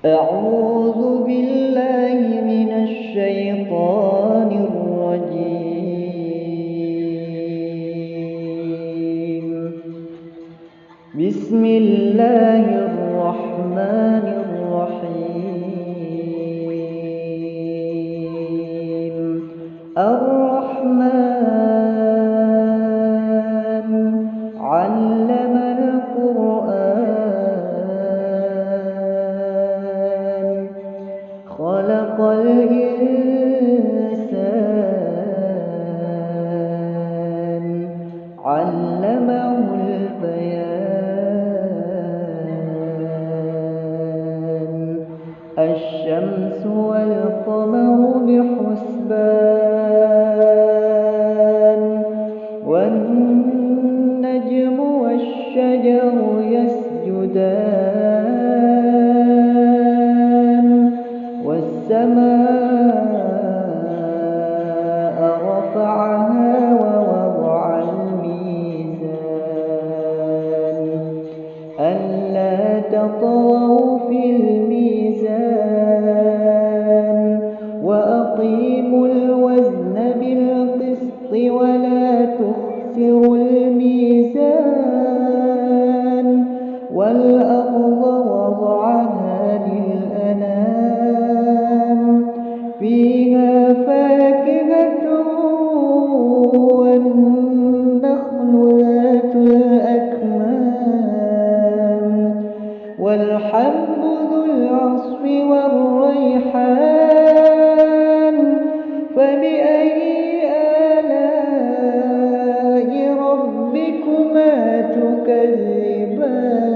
أعوذ بالله من الشيطان الرجيم. بسم الله الرحمن الرحيم. الرحمن علم القرآن خلق الإنسان علمه البيان. الشمس والقمر بحسبان والنجم والشجر يسجدان والسماء رفعها ووضع الميزان ألا تطغوا في الميزان وأقيموا الوزن بالقسط ولا تخسروا الميزان والأرض وضعها للأنام فيها فاكهة والنخل ذات الأكمام والحب ذو العصف والريحان فبأي آلاء ربكما تكذبان.